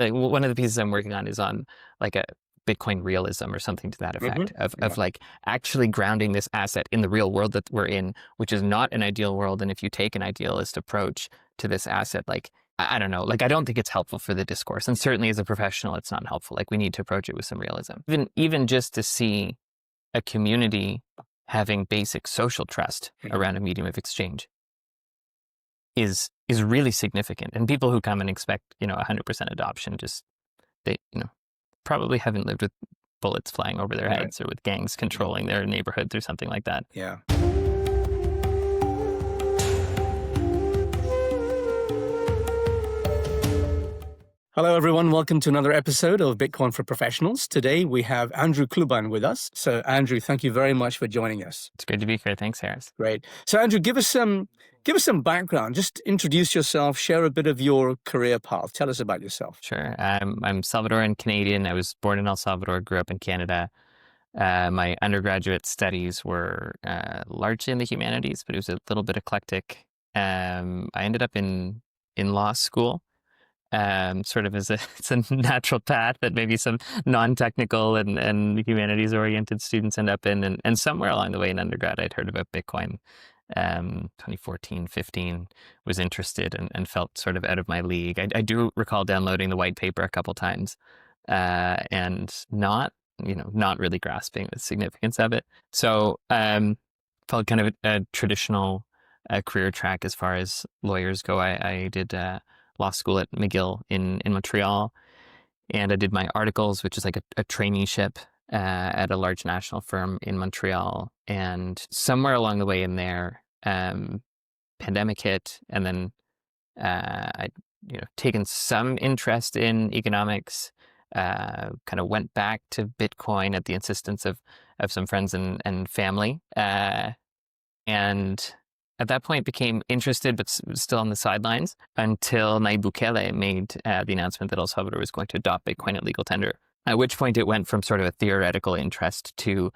like one of the pieces I'm working on is on like a Bitcoin realism or something to that effect of like actually grounding this asset in the real world that we're in, which is not an ideal world. And if you take an idealist approach to this asset, like, I don't know, like, I don't think it's helpful for the discourse. And certainly as a professional, it's not helpful. Like, we need to approach it with some realism. Even just to see a community having basic social trust around a medium of exchange is really significant. And people who come and expect, 100% adoption, just, they, probably haven't lived with bullets flying over their heads or with gangs controlling their neighborhoods or something like that. Yeah. Hello, everyone. Welcome to another episode of Bitcoin for Professionals. Today, we have Andrew Clubine with us. So, Andrew, thank you very much for joining us. It's great to be here. Thanks, Harris. Great. So, Andrew, give us some background. Just introduce yourself, share a bit of your career path. Tell us about yourself. Sure. I'm Salvadoran Canadian. I was born in El Salvador, grew up in Canada. My undergraduate studies were largely in the humanities, but it was a little bit eclectic. I ended up in law school. Sort of it's a natural path that maybe some non-technical and humanities-oriented students end up in. And somewhere along the way in undergrad, I'd heard about Bitcoin. 2014, 15, was interested and felt sort of out of my league. I do recall downloading the white paper a couple times and not really grasping the significance of it. So felt kind of a traditional career track as far as lawyers go. I did law school at McGill in Montreal, and I did my articles, which is like a traineeship at a large national firm in Montreal. And somewhere along the way in there, pandemic hit, and then I'd taken some interest in economics. Kind of went back to Bitcoin at the insistence of some friends and family, and at that point became interested, but still on the sidelines, until Nayib Bukele made the announcement that El Salvador was going to adopt Bitcoin at legal tender. At which point it went from sort of a theoretical interest to,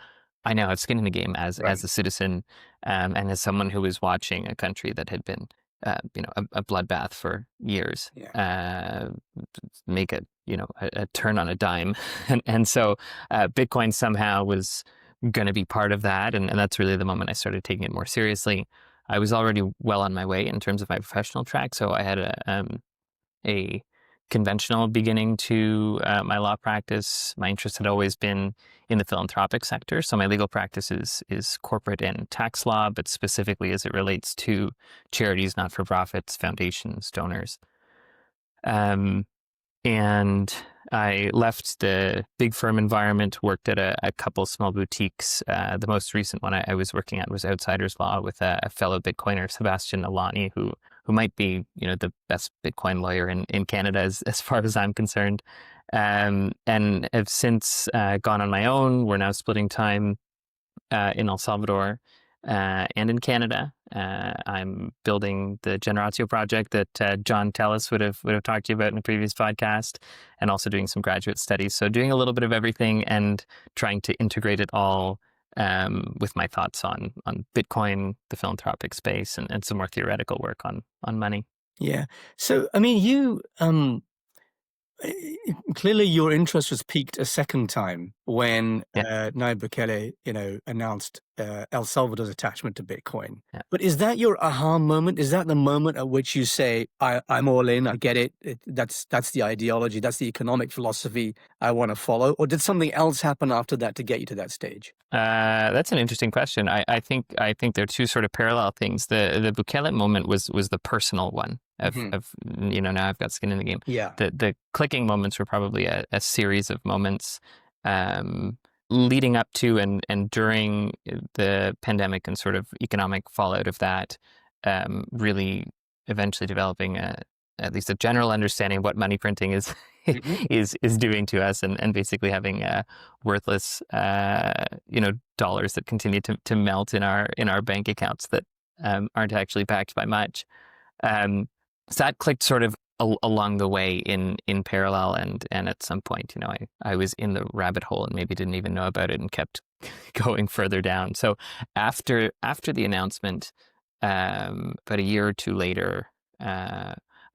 I now have skin in the game as a citizen, and as someone who was watching a country that had been, a bloodbath for years, make a turn on a dime, and so Bitcoin somehow was going to be part of that, and that's really the moment I started taking it more seriously. I was already well on my way in terms of my professional track, so I had a conventional beginning to my law practice. My interest had always been in the philanthropic sector, so my legal practice is corporate and tax law, but specifically as it relates to charities, not-for-profits, foundations, donors. And I left the big firm environment, worked at a couple small boutiques. The most recent one I was working at was Outsiders Law with a fellow Bitcoiner, Sebastian Alani, who might be, the best Bitcoin lawyer in Canada as far as I'm concerned. And have since gone on my own. We're now splitting time in El Salvador and in Canada. I'm building the Generatio project that John Tellis would have talked to you about in a previous podcast, and also doing some graduate studies. So doing a little bit of everything and trying to integrate it all with my thoughts on Bitcoin, the philanthropic space, and some more theoretical work on money. Yeah. So, I mean, you clearly your interest was piqued a second time when Nayib Bukele, announced El Salvador's attachment to Bitcoin. Yeah. But is that your aha moment? Is that the moment at which you say, I'm all in, I get it, that's the ideology, that's the economic philosophy I want to follow? Or did something else happen after that to get you to that stage? That's an interesting question. I think there are two sort of parallel things. The Bukele moment was the personal one of now I've got skin in the game. Yeah. The clicking moments were probably a series of moments leading up to and during the pandemic and sort of economic fallout of that, really eventually developing at least a general understanding of what money printing is is doing to us, and basically having worthless dollars that continue to melt in our bank accounts that aren't actually backed by much. So that clicked sort of along the way in parallel, and at some point, I was in the rabbit hole and maybe didn't even know about it and kept going further down. So after the announcement, about a year or two later,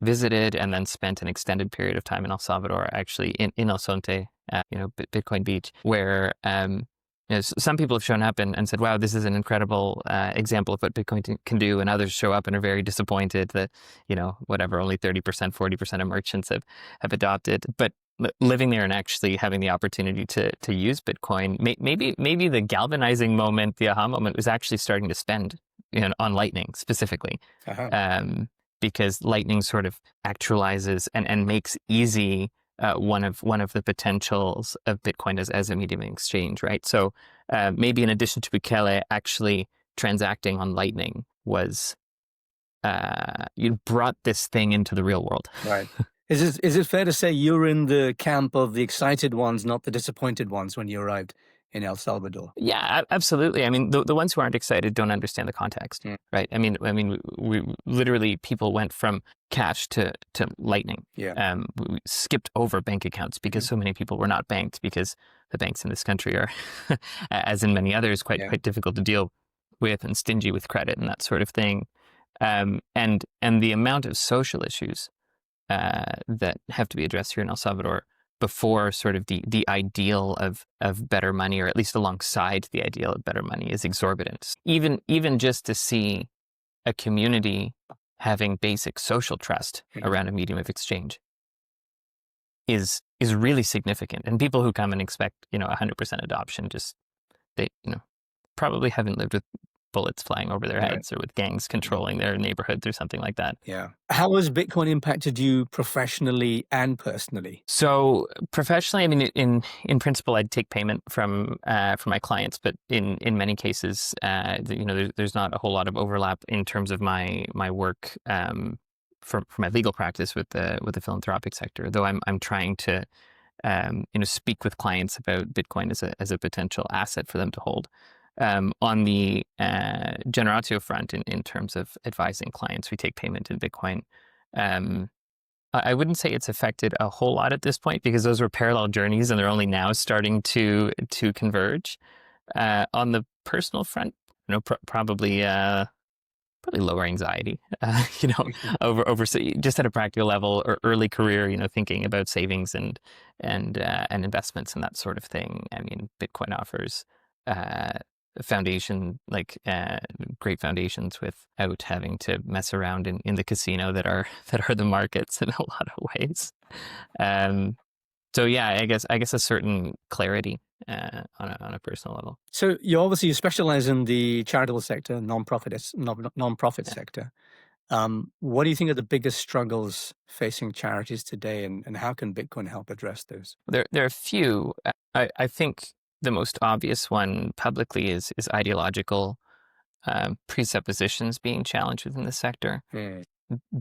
visited and then spent an extended period of time in El Salvador, actually in El Sonte, Bitcoin Beach, where some people have shown up and said, wow, this is an incredible example of what Bitcoin can do. And others show up and are very disappointed that, whatever, only 30%, 40% of merchants have adopted. But living there and actually having the opportunity to use Bitcoin, maybe the galvanizing moment, the aha moment, was actually starting to spend on Lightning specifically. Uh-huh. Because Lightning sort of actualizes and makes easy one of the potentials of Bitcoin as a medium of exchange, right? So maybe in addition to Bukele actually transacting on Lightning was you brought this thing into the real world. Right. Is it fair to say you're in the camp of the excited ones, not the disappointed ones, when you arrived in El Salvador? Yeah, absolutely. I mean, the ones who aren't excited don't understand the context, right? I mean, we literally, people went from cash to Lightning. Yeah. We skipped over bank accounts because so many people were not banked, because the banks in this country are, as in many others, quite difficult to deal with and stingy with credit and that sort of thing. And the amount of social issues that have to be addressed here in El Salvador before sort of the ideal of better money, or at least alongside the ideal of better money, is exorbitant. Even just to see a community having basic social trust around a medium of exchange is really significant. And people who come and expect 100% adoption, just they probably haven't lived with bullets flying over their heads or with gangs controlling their neighborhoods or something like that. Yeah. How has Bitcoin impacted you professionally and personally? So professionally, I mean, in principle, I'd take payment from my clients, but in many cases, there's not a whole lot of overlap in terms of my work for my legal practice with the philanthropic sector. Though I'm trying to speak with clients about Bitcoin as a potential asset for them to hold. On the generatio front, in terms of advising clients, we take payment in Bitcoin. I wouldn't say it's affected a whole lot at this point, because those were parallel journeys and they're only now starting to converge. On the personal front, probably lower anxiety, over just at a practical level, or early career, thinking about savings and investments and that sort of thing. I mean, Bitcoin offers great foundations without having to mess around in the casino that are the markets in a lot of ways. So yeah, I guess a certain clarity on a personal level. So you specialize in the charitable sector, non-profit sector. What do you think are the biggest struggles facing charities today, and how can Bitcoin help address those? There are a few. I think the most obvious one publicly is ideological presuppositions being challenged within the sector.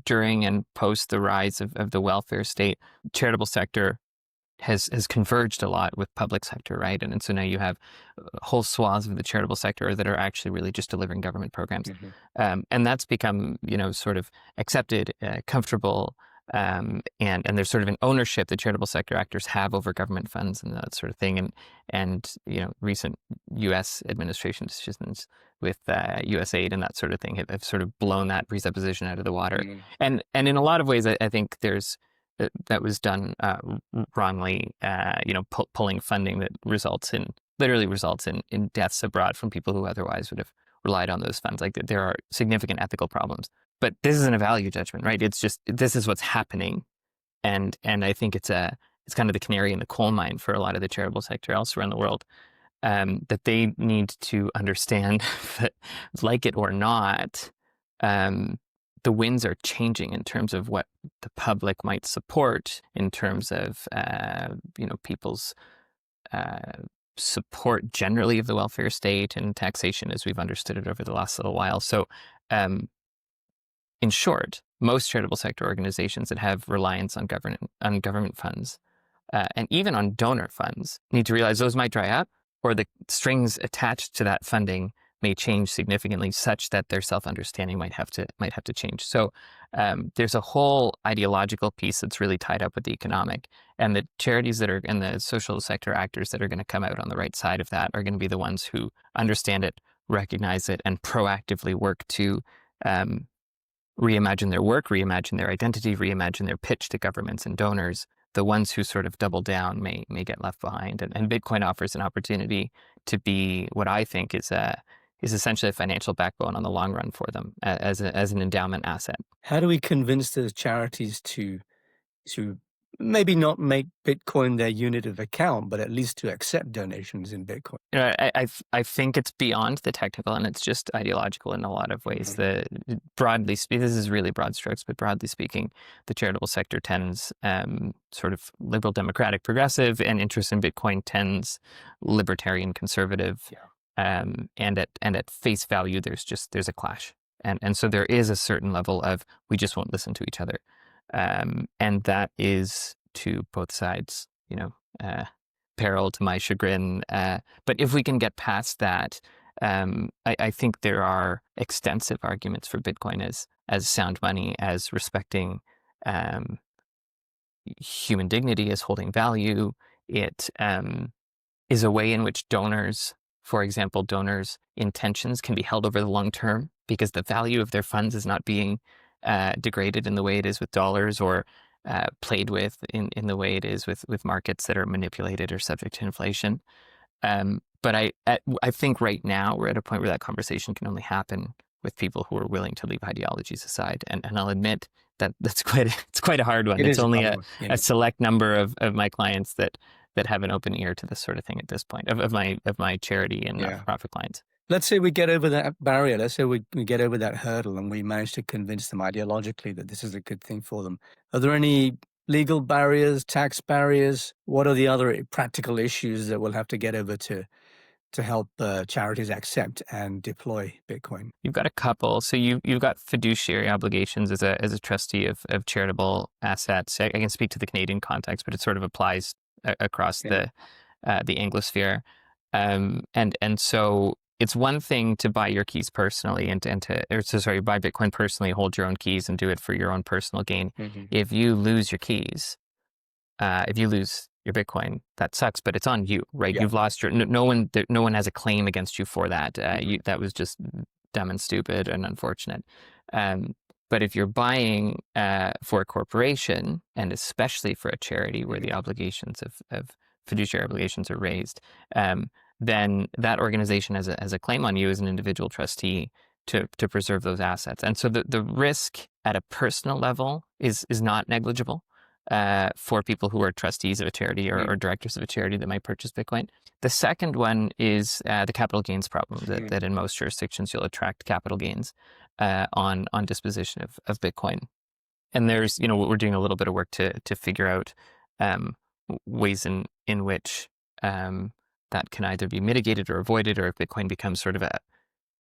During and post the rise of the welfare state, charitable sector has converged a lot with public sector, right? And so now you have whole swaths of the charitable sector that are actually really just delivering government programs. And that's become, sort of accepted, comfortable, and there's sort of an ownership that charitable sector actors have over government funds and that sort of thing. And recent U.S. administration decisions with U.S. aid and that sort of thing have sort of blown that presupposition out of the water. And in a lot of ways, I think that was done wrongly, pulling funding that literally results in deaths abroad from people who otherwise would have relied on those funds. Like, there are significant ethical problems. But this isn't a value judgment, right? It's just, this is what's happening. And I think it's kind of the canary in the coal mine for a lot of the charitable sector elsewhere in the world, that they need to understand that, like it or not, the winds are changing in terms of what the public might support, in terms of people's support generally of the welfare state and taxation as we've understood it over the last little while. So in short, most charitable sector organizations that have reliance on government funds and even on donor funds need to realize those might dry up, or the strings attached to that funding may change significantly, such that their self-understanding might have to change. So there's a whole ideological piece that's really tied up with the economic, and the charities that are, and the social sector actors that are going to come out on the right side of that are going to be the ones who understand it, recognize it, and proactively work to reimagine their work, reimagine their identity, reimagine their pitch to governments and donors. The ones who sort of double down may get left behind. And Bitcoin offers an opportunity to be what I think is essentially a financial backbone on the long run for them as an endowment asset. How do we convince the charities to maybe not make Bitcoin their unit of account, but at least to accept donations in Bitcoin? You know, I think it's beyond the technical, and it's just ideological in a lot of ways. Broadly speaking, this is really broad strokes, but broadly speaking, the charitable sector tends sort of liberal, democratic, progressive, and interest in Bitcoin tends libertarian, conservative. Yeah. And at face value, there's a clash, and so there is a certain level of we just won't listen to each other, and that is to both sides, you know. Peril to my chagrin. But if we can get past that, I think there are extensive arguments for Bitcoin as sound money, as respecting human dignity, as holding value. It is a way in which donors, for example, donors' intentions can be held over the long term because the value of their funds is not being degraded in the way it is with dollars, or played with in the way it is with markets that are manipulated or subject to inflation. But I think right now we're at a point where that conversation can only happen with people who are willing to leave ideologies aside. And I'll admit that it's quite a hard one. It's only a select number of my clients that have an open ear to this sort of thing at this point, of my charity and not-for-profit clients. Let's say we get over that barrier. Let's say we get over that hurdle and we manage to convince them ideologically that this is a good thing for them. Are there any legal barriers, tax barriers? What are the other practical issues that we'll have to get over to help charities accept and deploy Bitcoin? You've got a couple. So you've got fiduciary obligations as a trustee of charitable assets. I can speak to the Canadian context, but it sort of applies across the Anglosphere. And so it's one thing to buy your keys personally buy Bitcoin personally, hold your own keys and do it for your own personal gain. Mm-hmm. If you lose your keys, if you lose your Bitcoin, that sucks, but it's on you, right? Yeah. You've lost no one has a claim against you for that. That was just dumb and stupid and unfortunate. But if you're buying for a corporation, and especially for a charity where the obligations of fiduciary obligations are raised, then that organization has a claim on you as an individual trustee to preserve those assets. And so the risk at a personal level is not negligible for people who are trustees of a charity or directors of a charity that might purchase Bitcoin. The second one is the capital gains problem, that in most jurisdictions you'll attract capital gains on disposition of Bitcoin. And there's, we're doing a little bit of work to figure out ways in which that can either be mitigated or avoided, or if Bitcoin becomes sort of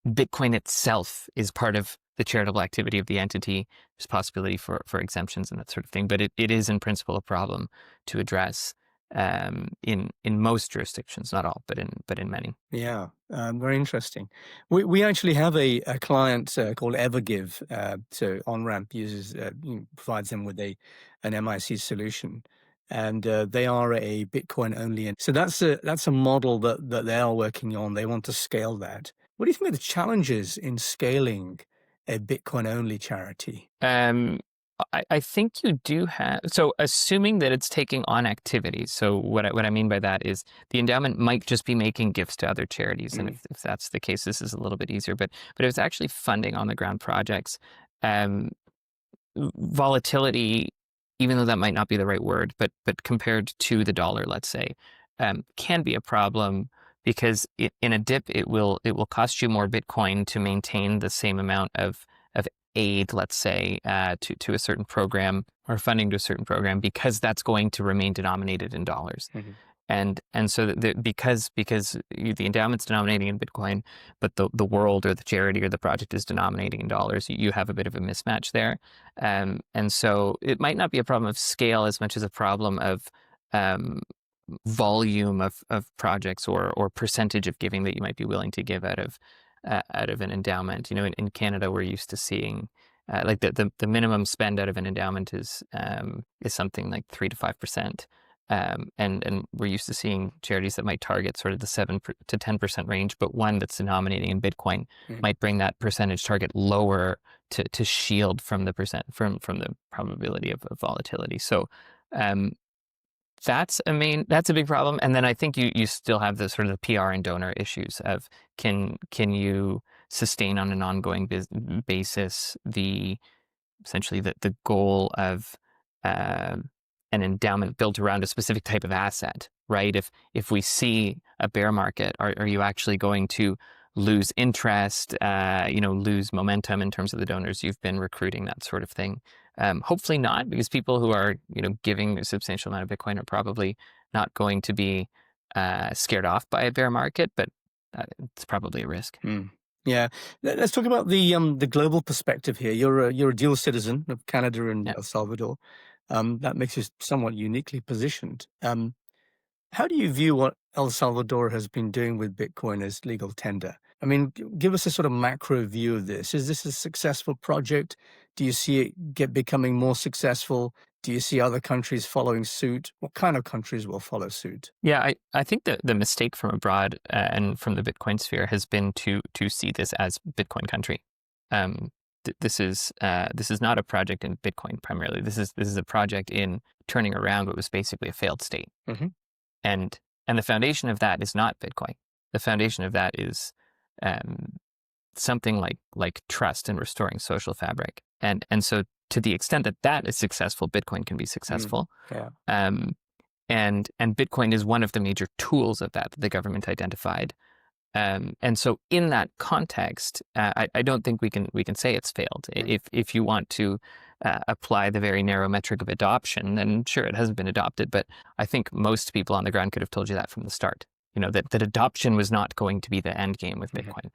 Bitcoin itself is part of the charitable activity of the entity, there's possibility for exemptions and that sort of thing. But it is in principle a problem to address in most jurisdictions, not all, but in many. Yeah, very interesting. We actually have a client called Evergive. So OnRamp provides them with an MIC solution, and they are a Bitcoin only. And so that's a model that they are working on. They want to scale that. What do you think are the challenges in scaling a Bitcoin only charity? I think you do have, so assuming that it's taking on activities. So what I mean by that is the endowment might just be making gifts to other charities. And if that's the case, this is a little bit easier, but if it's actually funding on the ground projects, volatility, even though that might not be the right word, but compared to the dollar, let's say, can be a problem, because in a dip, it will cost you more Bitcoin to maintain the same amount of aid, let's say, to a certain program or funding to a certain program, because that's going to remain denominated in dollars. And so because the endowment's denominating in Bitcoin, but the world or the charity or the project is denominating in dollars, you have a bit of a mismatch there. And so it might not be a problem of scale as much as a problem of volume of projects or percentage of giving that you might be willing to give out of an endowment. In Canada, we're used to seeing like the minimum spend out of an endowment is something like 3 to 5%. And we're used to seeing charities that might target sort of the 7 to 10% range, but one that's denominating in Bitcoin might bring that percentage target lower to shield from the from the probability of volatility. So um, that's a big problem. And then I think you still have the sort of the PR and donor issues of can you sustain on an ongoing basis essentially the goal of an endowment built around a specific type of asset, right? If we see a bear market, are you actually going to lose interest, lose momentum in terms of the donors you've been recruiting, that sort of thing? Hopefully not, because people who are giving a substantial amount of Bitcoin are probably not going to be scared off by a bear market, but it's probably a risk. Mm. Yeah, let's talk about the global perspective here. You're a dual citizen of Canada and Yeah. El Salvador. That makes you somewhat uniquely positioned. How do you view what El Salvador has been doing with Bitcoin as legal tender? I mean, give us a sort of macro view of this. Is this a successful project? Do you see it becoming more successful? Do you see other countries following suit? What kind of countries will follow suit? Yeah, I think that the mistake from abroad and from the Bitcoin sphere has been to see this as Bitcoin country. Um, this is not a project in Bitcoin primarily. This is a project in turning around what was basically a failed state. Mhm. And the foundation of that is not Bitcoin. The foundation of that is um, something like trust and restoring social fabric. And so to the extent that that is successful, Bitcoin can be successful. Yeah. And Bitcoin is one of the major tools of that the government identified. And so in that context, I don't think we can say it's failed. If you want to apply the very narrow metric of adoption, then sure, it hasn't been adopted. But I think most people on the ground could have told you that from the start. That adoption was not going to be the end game with Bitcoin.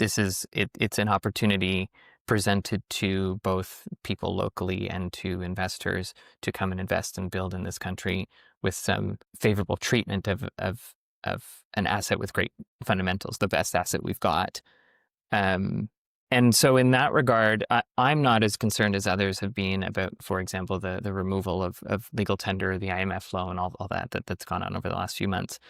It's an opportunity presented to both people locally and to investors to come and invest and build in this country with some favorable treatment of an asset with great fundamentals, the best asset we've got. And so in that regard, I'm not as concerned as others have been about, for example, the removal of legal tender, the IMF loan, all that's gone on over the last few months.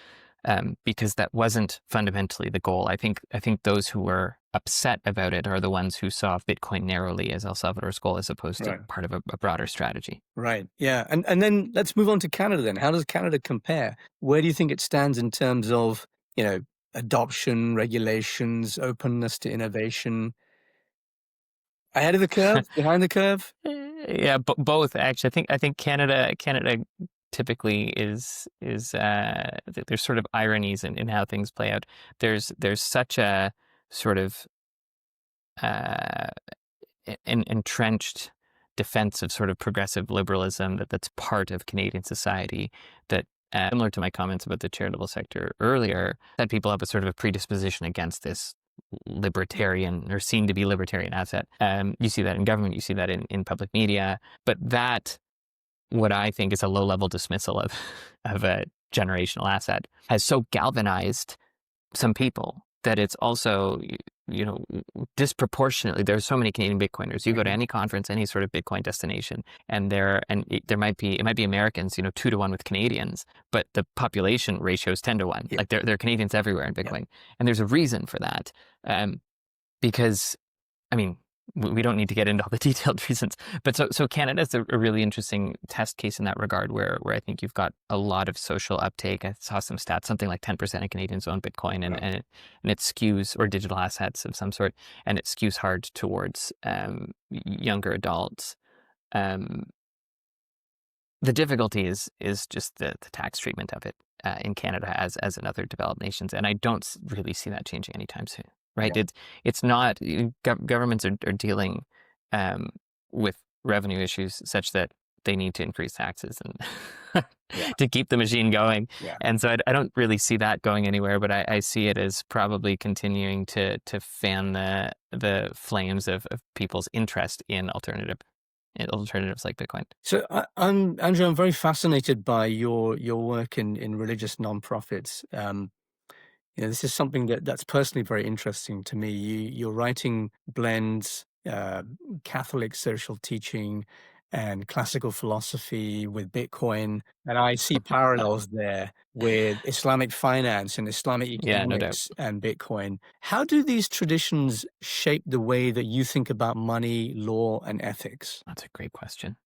Because that wasn't fundamentally the goal. I think those who were upset about it are the ones who saw Bitcoin narrowly as El Salvador's goal as opposed to part of a broader strategy. Right. Yeah. And then let's move on to Canada then. How does Canada compare? Where do you think it stands in terms of, adoption, regulations, openness to innovation? Ahead of the curve, behind the curve? Yeah, both actually. I think Canada typically is there's sort of ironies in how things play out. There's such a sort of entrenched defense of sort of progressive liberalism that's part of Canadian society that similar to my comments about the charitable sector earlier, that people have a sort of a predisposition against this libertarian or seen to be libertarian asset. You see that in government, you see that in public media, but that what I think is a low-level dismissal of a generational asset has so galvanized some people that it's also disproportionately, there's so many Canadian Bitcoiners. You go to any conference, any sort of Bitcoin destination, and it might be Americans 2-to-1 with Canadians, but the population ratio is 10-to-1. Like there are Canadians everywhere in Bitcoin, and there's a reason for that, because I mean, we don't need to get into all the detailed reasons, but so Canada's a really interesting test case in that regard, where I think you've got a lot of social uptake. I saw some stats, something like 10% of Canadians own Bitcoin, and it skews, or digital assets of some sort, and it skews hard towards younger adults. The difficulty is just the tax treatment of it in Canada as in other developed nations, and I don't really see that changing anytime soon. Right? Yeah. It's not, governments are dealing with revenue issues such that they need to increase taxes and to keep the machine going. Yeah. And so I don't really see that going anywhere, but I see it as probably continuing to fan the flames of people's interest in alternatives like Bitcoin. So Andrew, I'm very fascinated by your work in religious nonprofits. This is something that's personally very interesting to me. Your writing blends Catholic social teaching and classical philosophy with Bitcoin, and I see parallels there with Islamic finance and Islamic Yeah, no doubt. economics and Bitcoin. How do these traditions shape the way that you think about money, law, and ethics? That's a great question.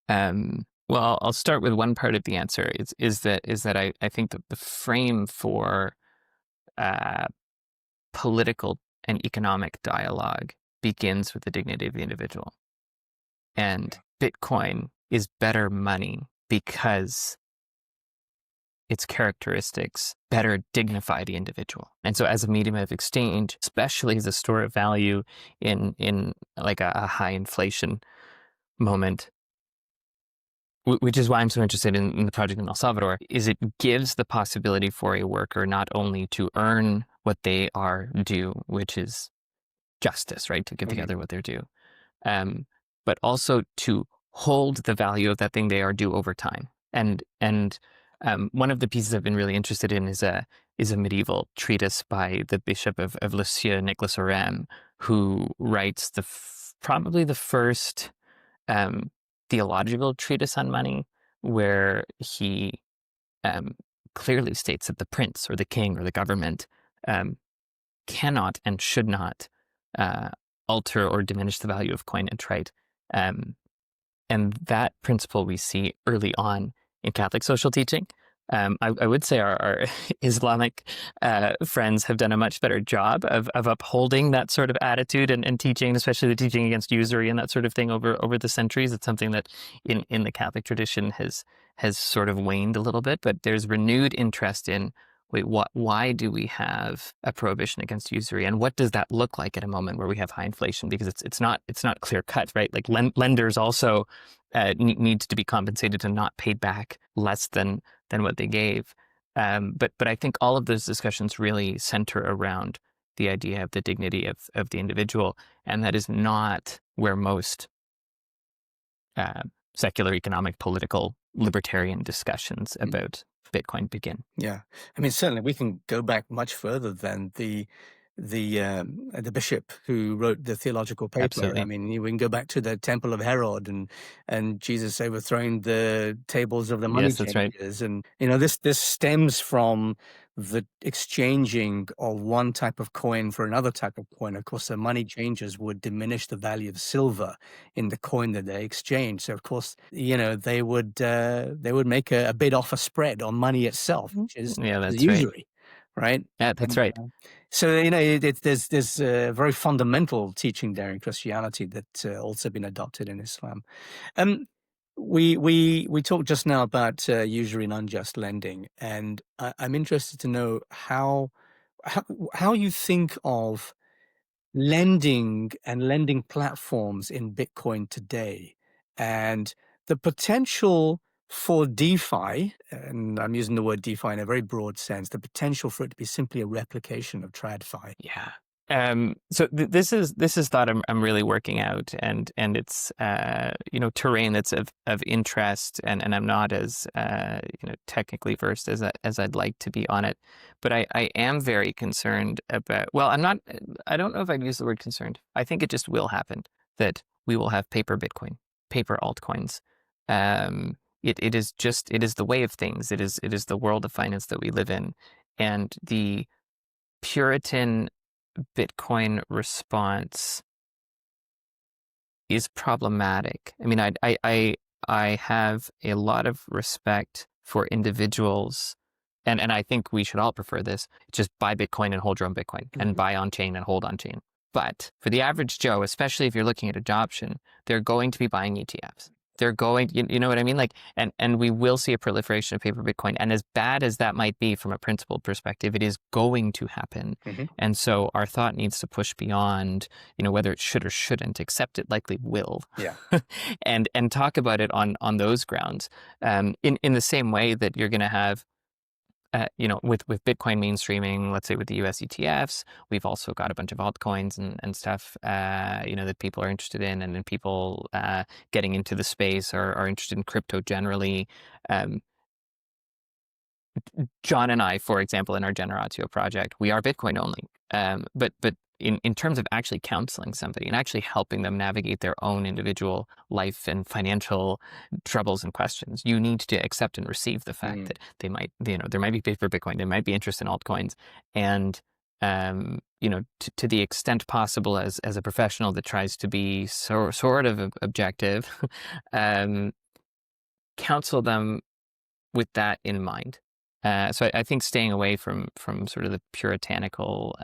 Well, I'll start with one part of the answer. Is that I think that the frame for uh, political and economic dialogue begins with the dignity of the individual. And Bitcoin is better money because its characteristics better dignify the individual. And so as a medium of exchange, especially as a store of value in like a high inflation moment, which is why I'm so interested in the project in El Salvador, is it gives the possibility for a worker not only to earn what they are due, which is justice, right? To give the Mhm. other what they're due, um, but also to hold the value of that thing they are due over time. And one of the pieces I've been really interested in is a medieval treatise by the Bishop of Lisieux, Nicholas Orem, who writes probably the first um, theological treatise on money, where he um, clearly states that the prince or the king or the government um, cannot and should not uh, alter or diminish the value of coin and trade. Um, and that principle we see early on in Catholic social teaching. I would say our Islamic friends have done a much better job of upholding that sort of attitude and teaching, especially the teaching against usury and that sort of thing over the centuries. It's something that in the Catholic tradition has sort of waned a little bit, but there's renewed interest in wait, why do we have a prohibition against usury, and what does that look like at a moment where we have high inflation? Because it's not clear cut, right? Like lenders also needs to be compensated and not paid back less than what they gave. But I think all of those discussions really center around the idea of the dignity of the individual, and that is not where most uh, secular, economic, political, libertarian discussions about Bitcoin begin. Yeah, I mean, certainly we can go back much further than the bishop who wrote the theological paper. I Absolutely. mean, we can go back to the Temple of Herod and Jesus overthrowing the tables of the money Yes, that's right. changers, and this stems from the exchanging of one type of coin for another type of coin. Of course, the money changers would diminish the value of silver in the coin that they exchange. So, of course, they would make a bid offer spread on money itself, which is Yeah, that's right. usury, right? Yeah, that's And, right. so there's a very fundamental teaching there in Christianity that also been adopted in Islam. Um, we talked just now about usury and unjust lending, and I'm interested to know how how you think of lending and lending platforms in Bitcoin today, and the potential for DeFi, and I'm using the word DeFi in a very broad sense, the potential for it to be simply a replication of TradFi. Yeah. So this is thought I'm really working out, and it's terrain that's of interest, and I'm not as technically versed as I'd like to be on it, but I am very concerned about. Well, I'm not. I don't know if I'd use the word concerned. I think it just will happen that we will have paper Bitcoin, paper altcoins. It is the way of things. It is the world of finance that we live in, and the Puritan Bitcoin response is problematic. I mean, I have a lot of respect for individuals, and I think we should all prefer this. Just buy Bitcoin and hold your own Bitcoin, and Mhm. buy on chain and hold on chain. But for the average Joe, especially if you're looking at adoption, they're going to be buying ETFs. They're going, you know what I mean? Like, and we will see a proliferation of paper Bitcoin. And as bad as that might be from a principled perspective, it is going to happen. Mhm. And so our thought needs to push beyond, whether it should or shouldn't, except it likely will, Yeah. and talk about it on those grounds. In the same way that you're going to have with Bitcoin mainstreaming, let's say with the US ETFs, we've also got a bunch of altcoins and stuff, that people are interested in, and then people getting into the space are interested in crypto generally. Um, John and I, for example, in our Generatio project, we are Bitcoin only. But in terms of actually counseling somebody and actually helping them navigate their own individual life and financial troubles and questions, you need to accept and receive the fact that they might, there might be paper Bitcoin, they might be interested in altcoins, and to the extent possible, as a professional that tries to be sort of objective, counsel them with that in mind. So I think staying away from sort of the puritanical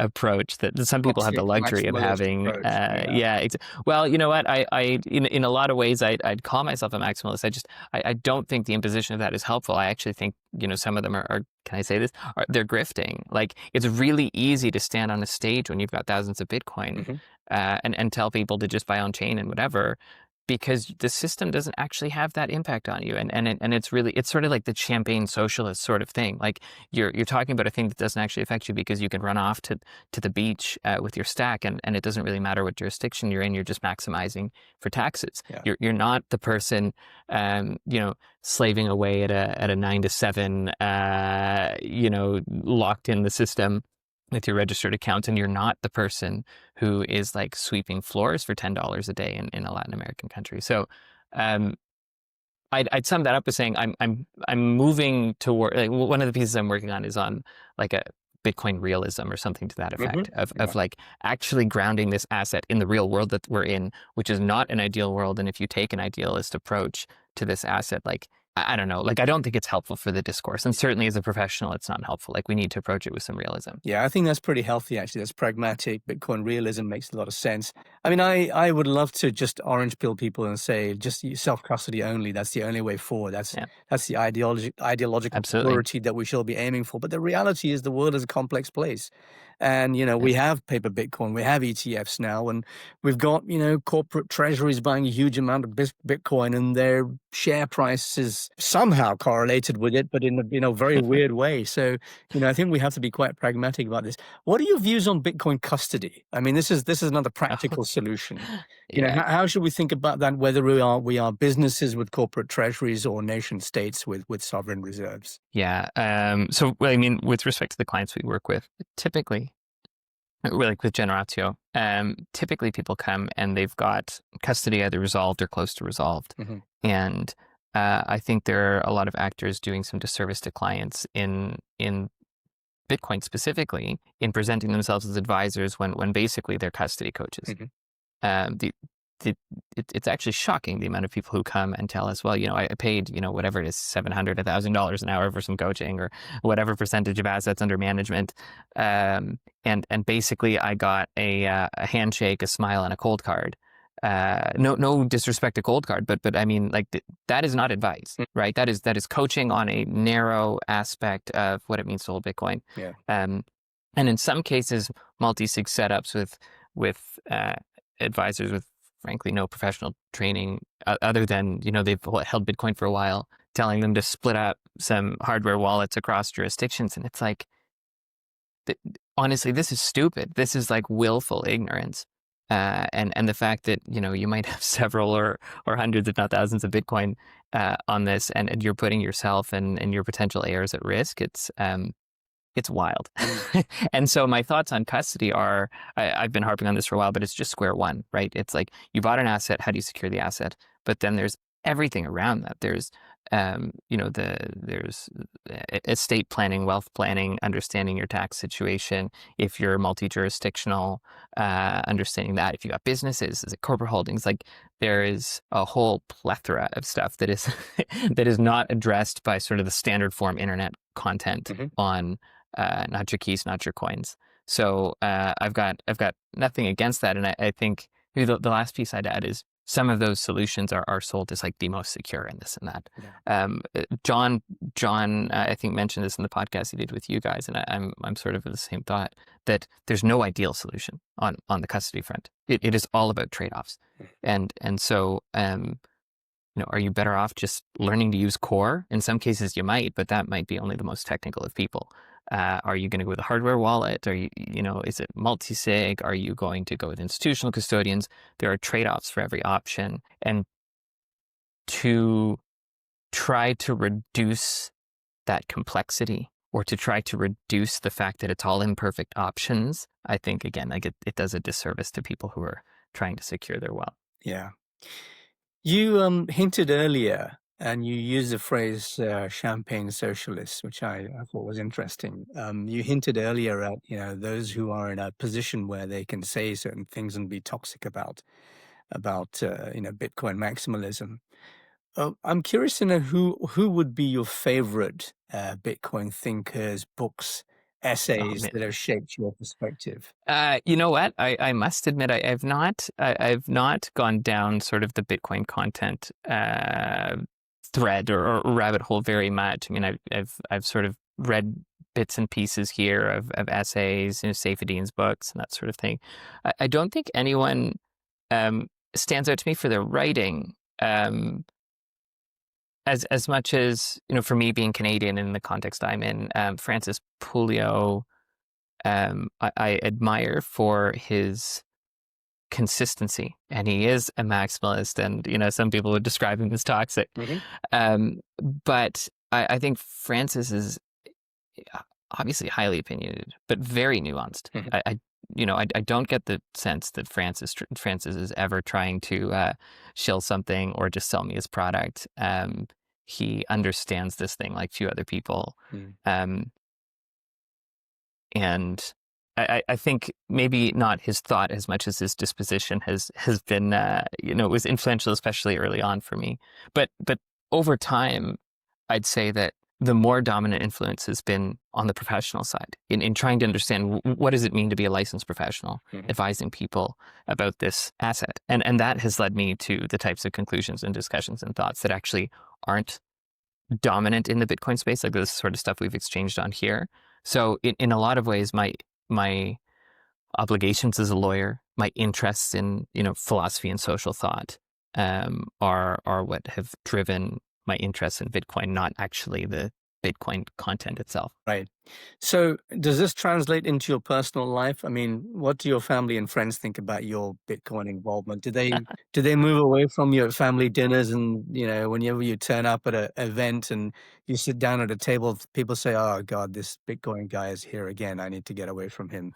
approach that some people have the Toxic luxury of maximalist having. approach. Yeah. Yeah. Well, you know what? I in a lot of ways, I'd call myself a maximalist. I don't think the imposition of that is helpful. I actually think, some of them are, can I say this? They're grifting. Like, it's really easy to stand on a stage when you've got thousands of Bitcoin and tell people to just buy on chain and whatever, because the system doesn't actually have that impact on you. And it's sort of like the champagne socialist sort of thing. Like, you're talking about a thing that doesn't actually affect you because you can run off to the beach with your stack, and it doesn't really matter what jurisdiction you're in. You're just maximizing for taxes. Yeah. You're not the person, slaving away at a 9 to 7, locked in the system with your registered account, and you're not the person who is like sweeping floors for $10 a day in a Latin American country. So I'd sum that up as saying I'm moving toward, like, one of the pieces I'm working on is on like a Bitcoin realism or something to that effect, of like actually grounding this asset in the real world that we're in, which is not an ideal world. And if you take an idealist approach to this asset, like, I don't know, like, I don't think it's helpful for the discourse. And certainly as a professional, it's not helpful. Like, we need to approach it with some realism. Yeah, I think that's pretty healthy, actually. That's pragmatic. Bitcoin realism makes a lot of sense. I mean, I would love to just orange pill people and say, just self-custody only. That's the only way forward. That's the ideological purity that we shall be aiming for. But the reality is the world is a complex place. And, we have paper Bitcoin, we have ETFs now, and we've got, corporate treasuries buying a huge amount of Bitcoin, and their share price is somehow correlated with it, but in a very weird way. So, I think we have to be quite pragmatic about this. What are your views on Bitcoin custody? I mean, this is another practical solution. How should we think about that, whether we are businesses with corporate treasuries or nation states with sovereign reserves? Yeah. So, I mean, with respect to the clients we work with, typically, like with Generatio, typically people come and they've got custody either resolved or close to resolved. And I think there are a lot of actors doing some disservice to clients in Bitcoin specifically, in presenting themselves as advisors when basically they're custody coaches. It's actually shocking the amount of people who come and tell us, well, I paid, whatever it is, $700, $1,000 an hour for some coaching, or whatever percentage of assets under management. And basically I got a handshake, a smile, and a cold card. No disrespect to cold card, but I mean, like, that is not advice, right? That is coaching on a narrow aspect of what it means to hold Bitcoin. Yeah. And in some cases, multi-sig setups with advisors with, frankly, no professional training other than, they've held Bitcoin for a while, telling them to split up some hardware wallets across jurisdictions. And it's like, honestly, this is stupid. This is like willful ignorance. And the fact that, you might have several or hundreds, if not thousands, of Bitcoin on this, and you're putting yourself and your potential heirs at risk, it's wild. And so my thoughts on custody are, I've been harping on this for a while, but it's just square one, right? It's like, you bought an asset, how do you secure the asset? But then there's everything around that. There's, there's estate planning, wealth planning, understanding your tax situation. If you're multi-jurisdictional, understanding that. If you got businesses, is it corporate holdings? Like, there is a whole plethora of stuff that is that is not addressed by sort of the standard form internet content on not your keys, not your coins. So I've got nothing against that, and I think maybe the last piece I'd add is, some of those solutions are sold as like the most secure and this and that. Yeah. John, I think mentioned this in the podcast he did with you guys, and I'm sort of of the same thought, that there's no ideal solution on the custody front. It is all about trade-offs, and so are you better off just learning to use core? In some cases you might, but that might be only the most technical of people. Are you going to go with a hardware wallet? Are you, is it multi-sig? Are you going to go with institutional custodians? There are trade-offs for every option. And to try to reduce that complexity or to try to reduce the fact that it's all imperfect options, I think, again, like it does a disservice to people who are trying to secure their wealth. Yeah. You hinted earlier, and you used the phrase champagne socialists, which I thought was interesting. You hinted earlier at, those who are in a position where they can say certain things and be toxic about Bitcoin maximalism. I'm curious to know who would be your favorite Bitcoin thinkers, books, Oh essays man. that have shaped your perspective. You know what? I must admit I've not gone down sort of the Bitcoin content thread or rabbit hole very much. I mean, I've sort of read bits and pieces here of essays, Saifedean's books and that sort of thing. I don't think anyone stands out to me for their writing. As much as, for me being Canadian in the context I'm in, Francis Pouliot, I admire for his consistency, and he is a maximalist, and some people would describe him as toxic. Mm-hmm. But I think Francis is obviously highly opinionated, but very nuanced. Mm-hmm. I don't get the sense that Francis is ever trying to shill something or just sell me his product. He understands this thing like few other people. Mm. And I think maybe not his thought as much as his disposition has been, it was influential, especially early on for me. But over time, I'd say that the more dominant influence has been on the professional side in trying to understand what does it mean to be a licensed professional, Mm-hmm. advising people about this asset. And that has led me to the types of conclusions and discussions and thoughts that actually aren't dominant in the Bitcoin space, like this sort of stuff we've exchanged on here. So in a lot of ways, my obligations as a lawyer, my interests in philosophy and social thought, are what have driven my interest in Bitcoin, not actually the Bitcoin content itself. Right. So does this translate into your personal life? I mean, what do your family and friends think about your Bitcoin involvement? Do they move away from your family dinners and, whenever you turn up at an event and you sit down at a table, people say, "Oh God, this Bitcoin guy is here again. I need to get away from him."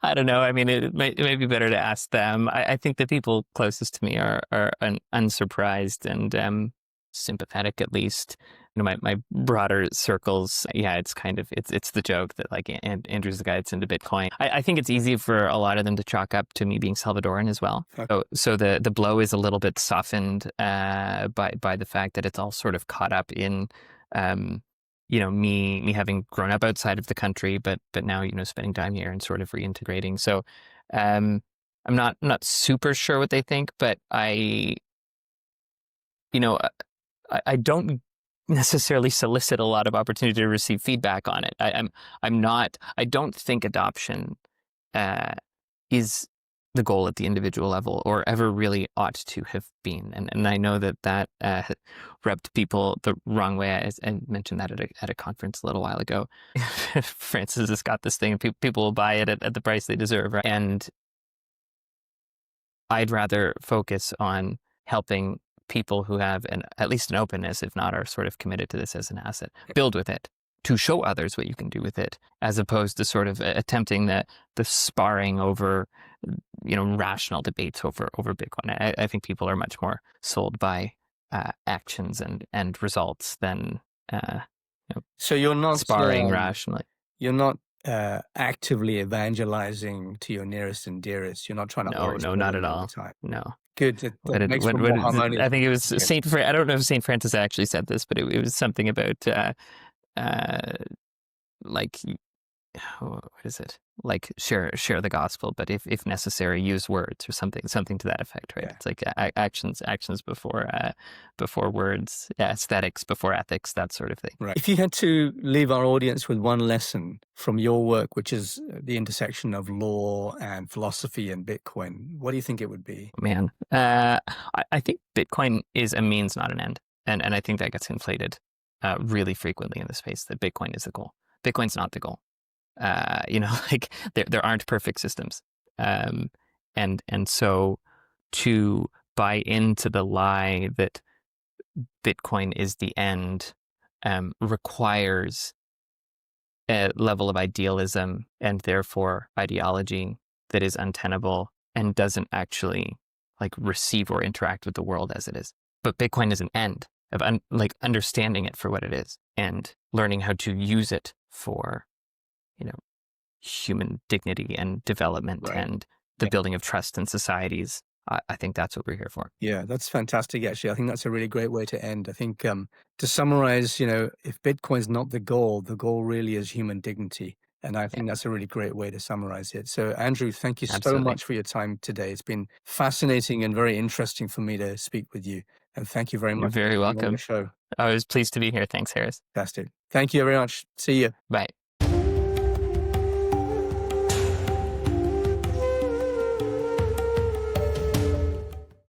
I don't know. I mean, it may be better to ask them. I think the people closest to me are unsurprised and sympathetic, at least. My broader circles, yeah, it's kind of it's the joke that like Andrew's the guy that's into Bitcoin. I think it's easy for a lot of them to chalk up to me being Salvadoran as well. Okay. So the blow is a little bit softened by the fact that it's all sort of caught up in me having grown up outside of the country, but now spending time here and sort of reintegrating. So I'm not super sure what they think, but I don't necessarily solicit a lot of opportunity to receive feedback on it. I don't think adoption is the goal at the individual level or ever really ought to have been. And I know that rubbed people the wrong way. I mentioned that at a conference a little while ago. Francis has got this thing, and people will buy it at the price they deserve. Right? And I'd rather focus on helping people who have at least an openness, if not are sort of committed to this as an asset, build with it, to show others what you can do with it, as opposed to sort of attempting the sparring over, rational debates over Bitcoin. I think people are much more sold by actions and results than So you're not sparring rationally. You're not actively evangelizing to your nearest and dearest. You're not trying to always No, not at all the all. time. No. Good. That makes for more harmonious. I think it was Saint. I don't know if Saint Francis actually said this, but it was something about like, what is it? Like share the gospel, but if necessary, use words or something to that effect, right? Yeah. It's like actions before words, aesthetics before ethics, that sort of thing. Right. If you had to leave our audience with one lesson from your work, which is the intersection of law and philosophy and Bitcoin, what do you think it would be? Man, I think Bitcoin is a means, not an end, and I think that gets inflated really frequently in the space, that Bitcoin is the goal. Bitcoin's not the goal. Like there aren't perfect systems. And so to buy into the lie that Bitcoin is the end requires a level of idealism and therefore ideology that is untenable and doesn't actually like receive or interact with the world as it is. But Bitcoin is an end of like understanding it for what it is and learning how to use it for, you know, human dignity and development Right. and the building of trust in societies. I think that's what we're here for. Yeah, that's fantastic. Actually, I think that's a really great way to end. I think to summarize, if Bitcoin's not the goal really is human dignity. And I Yeah, think that's a really great way to summarize it. So, Andrew, thank you so absolutely. much for your time today. It's been fascinating and very interesting for me to speak with you. And thank you very You're much for very coming on the welcome. show. I was pleased to be here. Thanks, Harris. Fantastic. Thank you very much. See you. Bye.